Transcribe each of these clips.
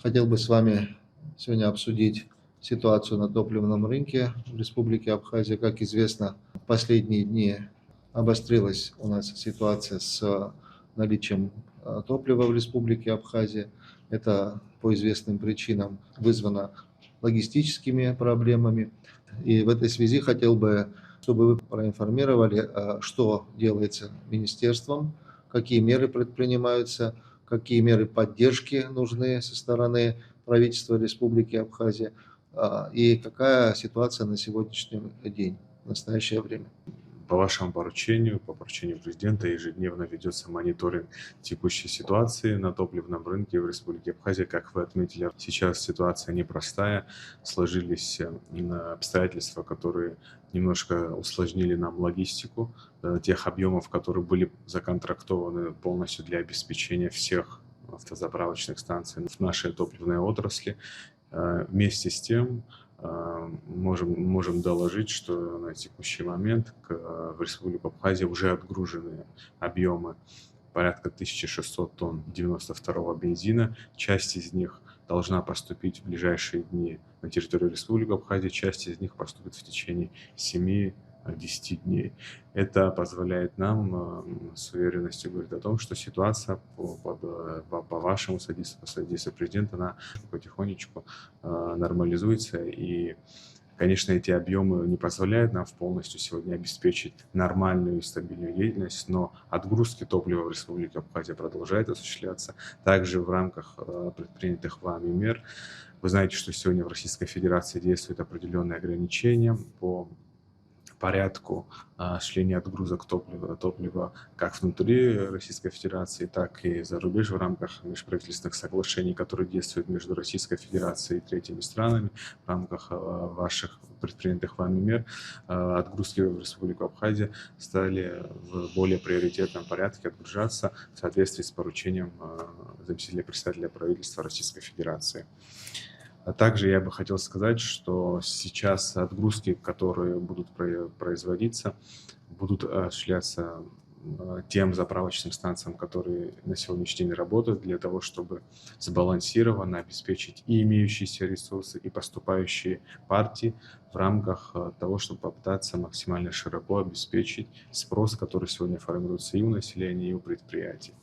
Хотел бы с вами сегодня обсудить ситуацию на топливном рынке в Республике Абхазия. Как известно, в последние дни обострилась у нас ситуация с наличием топлива в Республике Абхазия. Это по известным причинам вызвано логистическими проблемами. И в этой связи хотел бы, чтобы вы проинформировали, что делается министерством, какие меры предпринимаются, какие меры поддержки нужны со стороны правительства Республики Абхазия и какая ситуация на сегодняшний день, в настоящее время. По вашему поручению, по поручению президента, ежедневно ведется мониторинг текущей ситуации на топливном рынке в Республике Абхазия. Как вы отметили, сейчас ситуация непростая, сложились обстоятельства, которые немножко усложнили нам логистику тех объемов, которые были законтрактованы полностью для обеспечения всех автозаправочных станций в нашей топливной отрасли. Вместе с тем, можем доложить, что на текущий момент в Республику Абхазия уже отгружены объемы порядка 1600 тонн 92-го бензина. Часть из них должна поступить в ближайшие дни на территорию Республики Абхазия, часть из них поступит в течение 7-10 дней. Это позволяет нам с уверенностью говорить о том, что ситуация по вашему содействию, по содействию президента, она потихонечку нормализуется. И, конечно, эти объемы не позволяют нам полностью сегодня обеспечить нормальную и стабильную деятельность, но отгрузки топлива в Республике Абхазия продолжают осуществляться. Также в рамках предпринятых вами мер. Вы знаете, что сегодня в Российской Федерации действуют определенные ограничения по порядку осуществления отгрузок топлива как внутри Российской Федерации, так и за рубеж в рамках межправительственных соглашений, которые действуют между Российской Федерацией и третьими странами. В рамках ваших предпринятых вами мер отгрузки в Республику Абхазия стали в более приоритетном порядке отгружаться в соответствии с поручением заместителя председателя правительства Российской Федерации. А также я бы хотел сказать, что сейчас отгрузки, которые будут производиться, будут осуществляться тем заправочным станциям, которые на сегодняшний день работают, для того, чтобы сбалансированно обеспечить и имеющиеся ресурсы, и поступающие партии в рамках того, чтобы попытаться максимально широко обеспечить спрос, который сегодня формируется и у населения, и у предприятий.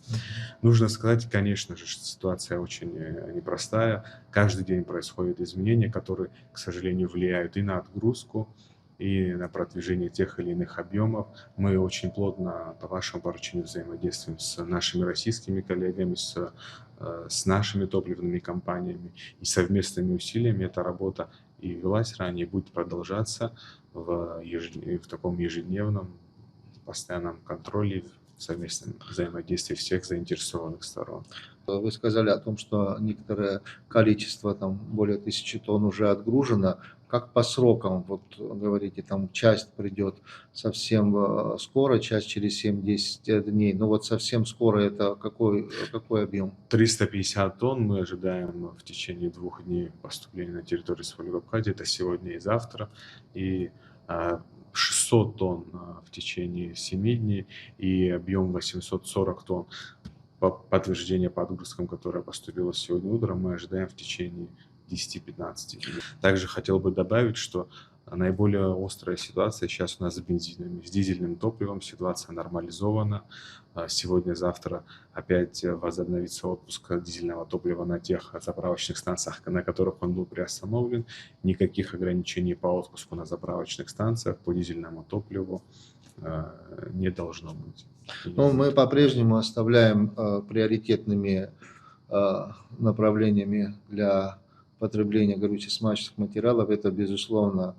Нужно сказать, конечно же, что ситуация очень непростая. Каждый день происходят изменения, которые, к сожалению, влияют и на отгрузку, и на продвижение тех или иных объемов. Мы очень плотно по вашему поручению взаимодействуем с нашими российскими коллегами, с нашими топливными компаниями, и совместными усилиями эта работа и велась ранее, и будет продолжаться в таком ежедневном постоянном контроле, в совместном взаимодействии всех заинтересованных сторон. Вы сказали о том, что некоторое количество, там более 1000 тонн уже отгружено. Как по срокам? Вот говорите, там часть придет совсем скоро, часть через 7-10 дней. Но вот совсем скоро это какой объем? 350 тонн мы ожидаем в течение 2 дней поступления на территорию Республики Абхазия. Это сегодня и завтра. И 600 тонн в течение 7 дней и объем 840 тонн подтверждение по отгрузкам, которое поступило сегодня утром, мы ожидаем в течение 10-15 дней. Также хотел бы добавить, что наиболее острая ситуация сейчас у нас с бензином. С дизельным топливом ситуация нормализована. Сегодня-завтра опять возобновится отпуск дизельного топлива на тех заправочных станциях, на которых он был приостановлен. Никаких ограничений по отпуску на заправочных станциях по дизельному топливу не должно быть. Ну, мы по-прежнему оставляем приоритетными направлениями для потребления горюче-смазочных материалов. Это, безусловно,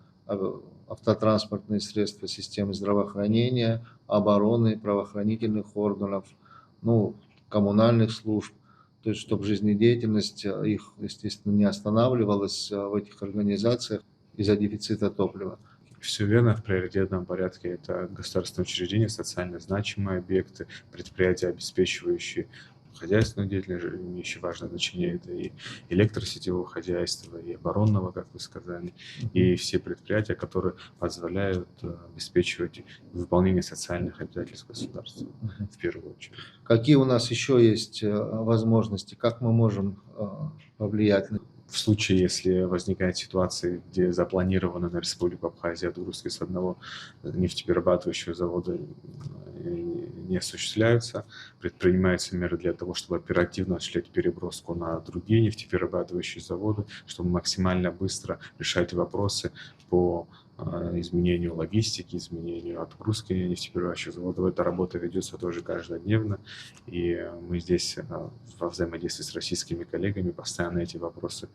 автотранспортные средства системы здравоохранения, обороны, правоохранительных органов, ну, коммунальных служб. То есть, чтобы жизнедеятельность их, естественно, не останавливалась в этих организациях из-за дефицита топлива. Все верно, в приоритетном порядке это государственные учреждения, социально значимые объекты, предприятия, обеспечивающие хозяйственную деятельность, имеющие важное значение, это и электросетевого хозяйства, и оборонного, как вы сказали, и все предприятия, которые позволяют обеспечивать выполнение социальных обязательств государства, в первую очередь. Какие у нас еще есть возможности, как мы можем повлиять. В случае, если возникает ситуация, где запланировано на Республику Абхазия отгрузки с одного нефтеперерабатывающего завода не осуществляются, предпринимаются меры для того, чтобы оперативно осуществлять переброску на другие нефтеперерабатывающие заводы, чтобы максимально быстро решать вопросы по изменению логистики, изменению отгрузки нефтеперерабатывающих заводов. Эта работа ведется тоже каждодневно, и мы здесь во взаимодействии с российскими коллегами постоянно эти вопросы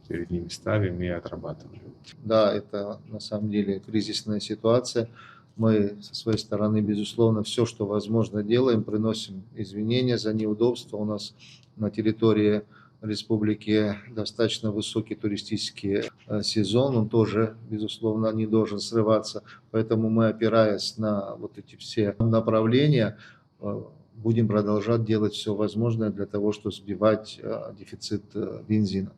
перед ними ставим и отрабатываем. Да, это на самом деле кризисная ситуация. Мы со своей стороны, безусловно, все, что возможно, делаем, приносим извинения за неудобства. У нас на территории республики достаточно высокий туристический сезон, он тоже, безусловно, не должен срываться. Поэтому мы, опираясь на вот эти все направления, будем продолжать делать все возможное для того, чтобы сбивать дефицит бензина.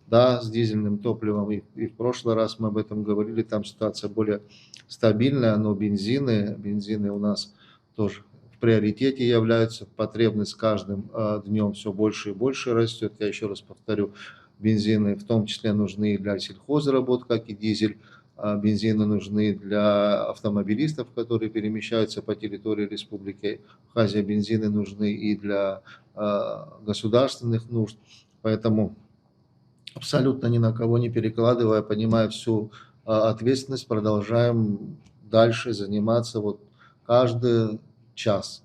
Да, с дизельным топливом и в прошлый раз мы об этом говорили, там ситуация более стабильная, но бензины у нас тоже в приоритете являются, потребность с каждым днем все больше и больше растет. Я еще раз повторю, бензины в том числе нужны и для сельхозработ, как и дизель. Бензины нужны для автомобилистов, которые перемещаются по территории Республики Абхазия. Бензины нужны и для государственных нужд. Поэтому абсолютно ни на кого не перекладывая, понимая всю ответственность, продолжаем дальше заниматься. Вот каждый час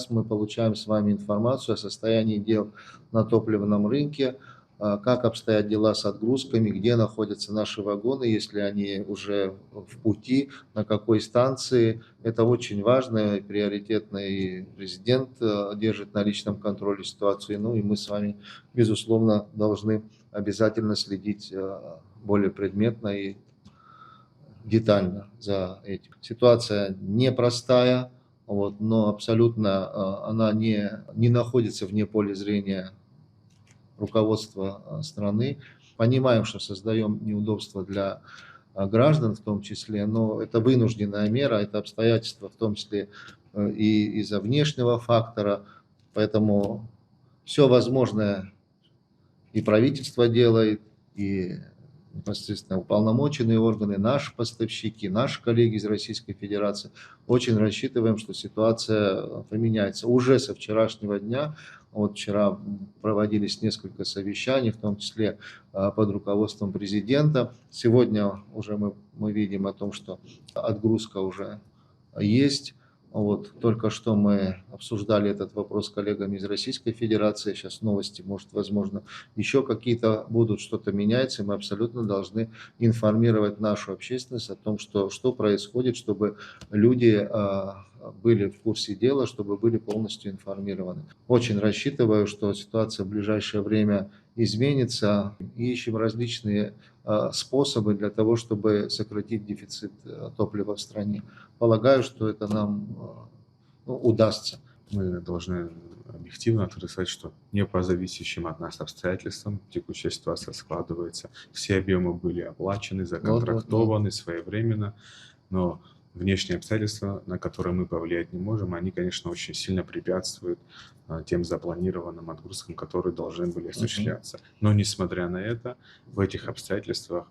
мы получаем с вами информацию о состоянии дел на топливном рынке, как обстоят дела с отгрузками, где находятся наши вагоны, если они уже в пути, на какой станции. Это очень важно и приоритетно, и президент держит на личном контроле ситуацию. Ну и мы с вами, безусловно, должны обязательно следить более предметно и детально за этим. Ситуация непростая, вот, но абсолютно она не находится вне поля зрения руководства страны. Понимаем, что создаем неудобства для граждан в том числе, но это вынужденная мера, это обстоятельства в том числе и из-за внешнего фактора, поэтому все возможное и правительство делает, и непосредственно уполномоченные органы, наши поставщики, наши коллеги из Российской Федерации. Очень рассчитываем, что ситуация поменяется. Уже со вчерашнего дня, вот вчера проводились несколько совещаний, в том числе под руководством президента. Сегодня уже мы видим о том, что отгрузка уже есть. Вот, только что мы обсуждали этот вопрос с коллегами из Российской Федерации. Сейчас новости, может, возможно, еще какие-то будут, что-то меняется. И мы абсолютно должны информировать нашу общественность о том, что происходит, чтобы люди были в курсе дела, чтобы были полностью информированы. Очень рассчитываю, что ситуация в ближайшее время изменится. И ищем различные способы для того, чтобы сократить дефицит топлива в стране. Полагаю, что это нам удастся. Мы должны объективно сказать, что не по зависящим от нас обстоятельствам текущая ситуация складывается. Все объемы были оплачены, законтрактованы своевременно, но внешние обстоятельства, на которые мы повлиять не можем, они, конечно, очень сильно препятствуют тем запланированным отгрузкам, которые должны были осуществляться. Но, несмотря на это, в этих обстоятельствах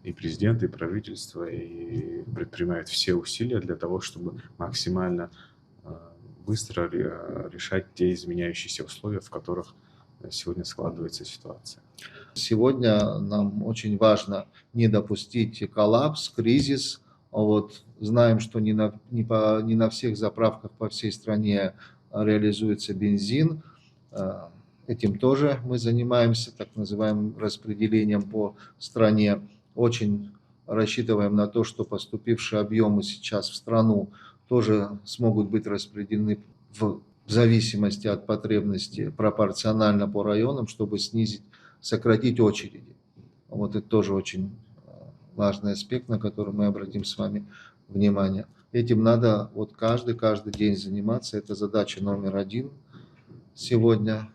и президент, и правительство и предпринимают все усилия для того, чтобы максимально быстро решать те изменяющиеся условия, в которых сегодня складывается ситуация. Сегодня нам очень важно не допустить коллапс, кризис. Вот, знаем, что не на всех заправках по всей стране реализуется бензин. Этим тоже мы занимаемся, так называемым распределением по стране. Очень рассчитываем на то, что поступившие объемы сейчас в страну тоже смогут быть распределены в зависимости от потребностей пропорционально по районам, чтобы сократить очереди. Вот это тоже очень важный аспект, на который мы обратим с вами внимание. Этим надо вот каждый день заниматься. Это задача номер один сегодня.